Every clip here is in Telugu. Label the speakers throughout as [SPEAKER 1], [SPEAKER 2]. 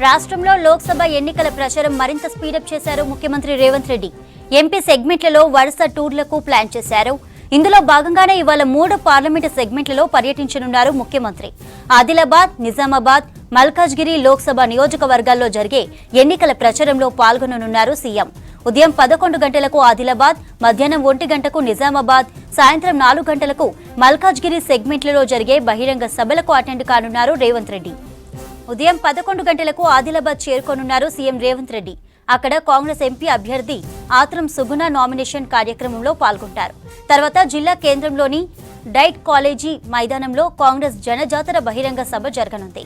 [SPEAKER 1] రాష్ట్రంలో లోక్సభ ఎన్నికల ప్రచారం మరింత స్పీడప్ చేశారు ముఖ్యమంత్రి రేవంత్ రెడ్డి. ఎంపీ సెగ్మెంట్లలో వరుస టూర్లకు ప్లాన్ చేశారు. ఇందులో భాగంగానే ఇవాళ 3 పార్లమెంటు సెగ్మెంట్లలో పర్యటించనున్నారు ముఖ్యమంత్రి. ఆదిలాబాద్, నిజామాబాద్, మల్కాజ్గిరి లోక్సభ నియోజకవర్గాల్లో జరిగే ఎన్నికల ప్రచారంలో పాల్గొననున్నారు సీఎం. ఉదయం 11 గంటలకు ఆదిలాబాద్, మధ్యాహ్నం 1 గంటకు నిజామాబాద్, సాయంత్రం 4 గంటలకు మల్కాజ్గిరి సెగ్మెంట్లలో జరిగే బహిరంగ సభలకు అటెండ్ కానున్నారు రేవంత్ రెడ్డి. ఉదయం 11 గంటలకు ఆదిలాబాద్ చేరుకోనున్నారు సీఎం రేవంత్ రెడ్డి. అక్కడ కాంగ్రెస్ ఎంపీ అభ్యర్థి ఆత్రం సుగుణ నామినేషన్ కార్యక్రమంలో పాల్గొంటారు. తర్వాత జిల్లా కేంద్రంలోని డైట్ కాలేజీ మైదానంలో కాంగ్రెస్ జనజాతర బహిరంగ సభ జరగనుంది.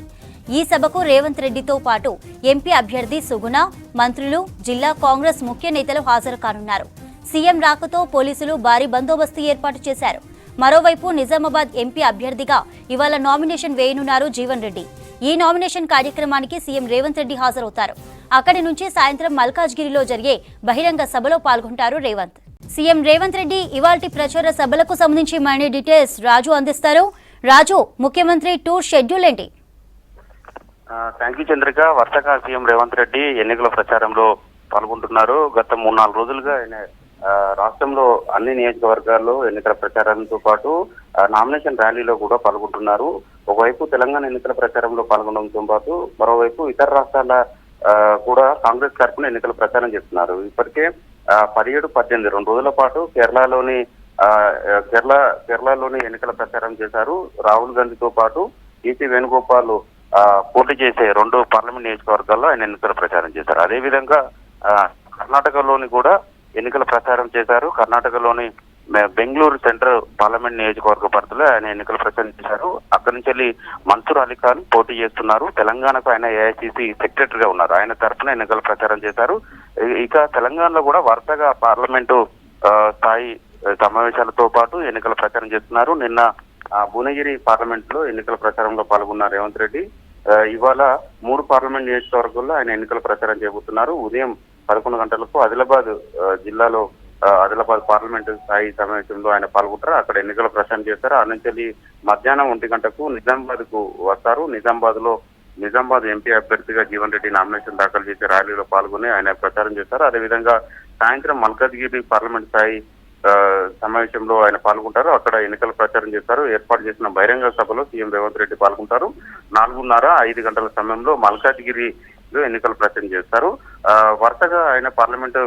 [SPEAKER 1] ఈ సభకు రేవంత్ రెడ్డితో పాటు ఎంపీ అభ్యర్థి సుగుణ, మంత్రులు, జిల్లా కాంగ్రెస్ ముఖ్య నేతలు హాజరు కానున్నారు. సీఎం రాకతో పోలీసులు భారీ బందోబస్తు ఏర్పాటు చేశారు. మరోవైపు నిజామాబాద్ ఎంపీ అభ్యర్థిగా ఇవాళ నామినేషన్ వేయనున్నారు జీవన్ రెడ్డి. ఈ నామినేషన్ కార్యక్రమానికి సీఎం రేవంత్ రెడ్డి హాజరవుతారు. అక్కడి నుంచి సాయంత్రం మల్కాజ్గిరిలో జరిగే బహిరంగ సభలో పాల్గొంటారు రేవంత్. సీఎం రేవంత్ రెడ్డి ఇవాల్టి ప్రచార సభలకు సంబంధించి మరిన్ని డీటెయిల్స్ రాజు అందిస్తారు. రాజు, ముఖ్యమంత్రి టూర్ షెడ్యూల్ ఏంటి?
[SPEAKER 2] Thank you Chandrika. వరుసగా సీఎం రేవంత్ రెడ్డి ఎన్నికల ప్రచారంలో పాల్గొంటున్నారు. గత 3-4 రోజులుగా ఆయన రాష్ట్రంలో అన్ని నియోజకవర్గాల్లో ఎన్నికల ప్రచారంతో పాటు నామినేషన్ ర్యాలీలో కూడా పాల్గొంటున్నారు. ఒకవైపు తెలంగాణ ఎన్నికల ప్రచారంలో పాల్గొనడంతో పాటు మరోవైపు ఇతర రాష్ట్రాల కూడా కాంగ్రెస్ తరఫున ఎన్నికల ప్రచారం చేస్తున్నారు. ఇప్పటికే 17-18 2 రోజుల పాటు కేరళలోని ఎన్నికల ప్రచారం చేశారు. రాహుల్ గాంధీతో పాటు ఈసీ వేణుగోపాల్ పోటీ చేసే 2 పార్లమెంట్ నియోజకవర్గాల్లో ఆయన ఎన్నికల ప్రచారం చేశారు. అదేవిధంగా కర్ణాటకలోని కూడా ఎన్నికల ప్రచారం చేశారు. కర్ణాటకలోని బెంగళూరు సెంట్రల్ పార్లమెంట్ నియోజకవర్గ పరిధిలో ఆయన ఎన్నికల ప్రచారం చేశారు. అక్కడి నుంచి వెళ్ళి మన్సూర్ అలీ ఖాన్ పోటీ చేస్తున్నారు. తెలంగాణకు ఆయన ఏఐసిసి సెక్రటరీగా ఉన్నారు. ఆయన తరఫున ఎన్నికల ప్రచారం చేశారు. ఇక తెలంగాణలో కూడా వరుసగా పార్లమెంటు స్థాయి సమావేశాలతో పాటు ఎన్నికల ప్రచారం చేస్తున్నారు. నిన్న భువనగిరి పార్లమెంట్ లో ఎన్నికల ప్రచారంలో పాల్గొన్న రేవంత్ రెడ్డి ఇవాళ 3 పార్లమెంట్ నియోజకవర్గాల్లో ఆయన ఎన్నికల ప్రచారం చేయబోతున్నారు. ఉదయం 11 గంటలకు ఆదిలాబాద్ జిల్లాలో ఆదిలాబాద్ పార్లమెంటు స్థాయి సమావేశంలో ఆయన పాల్గొంటారు. అక్కడ ఎన్నికల ప్రచారం చేస్తారు. ఆ నుంచి మధ్యాహ్నం 1 గంటకు నిజామాబాద్ కు వస్తారు. నిజామాబాద్ ఎంపీ అభ్యర్థిగా జీవన్ రెడ్డి నామినేషన్ దాఖలు చేసే ర్యాలీలో పాల్గొని ఆయన ప్రచారం చేస్తారు. అదేవిధంగా సాయంత్రం మల్కాజ్గిరి పార్లమెంట్ స్థాయి సమావేశంలో ఆయన పాల్గొంటారు. అక్కడ ఎన్నికల ప్రచారం చేస్తారు. ఏర్పాటు చేసిన బహిరంగ సభలో సీఎం రేవంత్ రెడ్డి పాల్గొంటారు. 4:30-5 గంటల సమయంలో మల్కాజ్గిరిలో ఎన్నికల ప్రచారం చేస్తారు. వరుసగా ఆయన పార్లమెంటు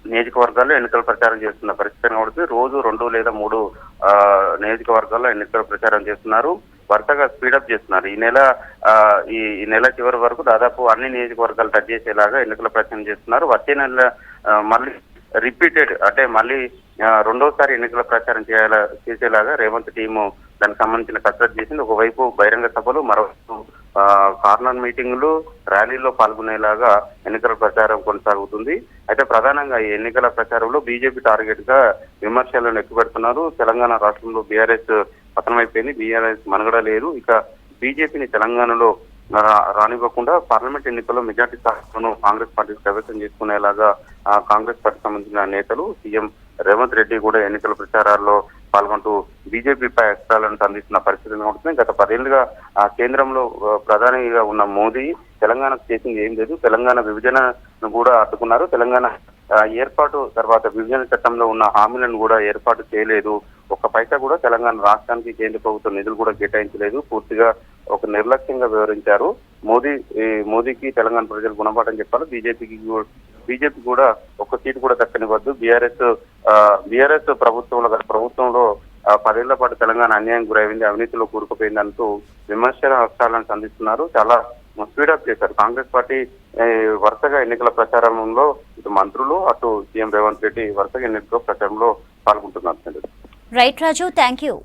[SPEAKER 2] నియోజకవర్గాల్లో ఎన్నికల ప్రచారం చేస్తున్న పరిస్థితి కనబడుతుంది. రోజు 2 లేదా 3 నియోజకవర్గాల్లో ఎన్నికల ప్రచారం చేస్తున్నారు. వరుసగా స్పీడప్ చేస్తున్నారు. ఈ నెల చివరి వరకు దాదాపు అన్ని నియోజకవర్గాలు టచ్ చేసేలాగా ఎన్నికల ప్రచారం చేస్తున్నారు. వచ్చే నెల మళ్ళీ రిపీటెడ్ అంటే మళ్ళీ రెండోసారి ఎన్నికల ప్రచారం చేసేలాగా రేవంత్ టీము దానికి సంబంధించిన కసరత్తు చేసింది. ఒకవైపు బహిరంగ సభలు, మరోవైపు కార్నర్ మీటింగులు, ర్యాలీలో పాల్గొనేలాగా ఎన్నికల ప్రచారం కొనసాగుతుంది. అయితే ప్రధానంగా ఈ ఎన్నికల ప్రచారంలో బీజేపీ టార్గెట్ గా విమర్శలను ఎక్కుపెడుతున్నారు. తెలంగాణ రాష్ట్రంలో బీఆర్ఎస్ పతనమైపోయింది. బీఆర్ఎస్ మనుగడ లేదు. ఇక బీజేపీని తెలంగాణలో రానివ్వకుండా పార్లమెంట్ ఎన్నికల్లో మెజార్టీ స్థానాలను కాంగ్రెస్ పార్టీకి కైవసం చేసుకునేలాగా కాంగ్రెస్ పార్టీకి సంబంధించిన నేతలు సీఎం రేవంత్ రెడ్డి కూడా ఎన్నికల ప్రచారాల్లో పాల్గొంటూ బీజేపీపై అస్త్రాలను సంధిస్తున్న పరిస్థితి ఉంటుంది. గత 10 ఏళ్లుగా కేంద్రంలో ప్రధానిగా ఉన్న మోదీ తెలంగాణకు చేసింది ఏం లేదు. తెలంగాణ విభజనను కూడా అడ్డుకున్నారు. తెలంగాణ ఏర్పాటు తర్వాత విభజన చట్టంలో ఉన్న హామీలను కూడా ఏర్పాటు చేయలేదు. ఒక్క పైసా కూడా తెలంగాణ రాష్ట్రానికి కేంద్ర ప్రభుత్వం నిధులు కూడా కేటాయించలేదు. పూర్తిగా ఒక నిర్లక్ష్యంగా వివరించారు. మోదీకి తెలంగాణ ప్రజలు గుణపాఠం చెప్పాలి. బీజేపీ కూడా ఒక్క సీటు కూడా దక్కనివ్వద్దు. బీఆర్ఎస్ ప్రభుత్వంలో 10 ఏళ్ల పాటు తెలంగాణ అన్యాయం గురైంది, అవినీతిలో కూరుకుపోయింది అంటూ విమర్శల హస్తాలను సంధిస్తున్నారు. చాలా స్పీడప్ చేశారు. కాంగ్రెస్ పార్టీ వరుసగా ఎన్నికల ప్రచారంలో ఇటు మంత్రులు అటు సీఎం రేవంత్ రెడ్డి వరుసగా ఎన్నికల ప్రచారంలో పాల్గొంటున్నారు.
[SPEAKER 1] Right Raju, thank you.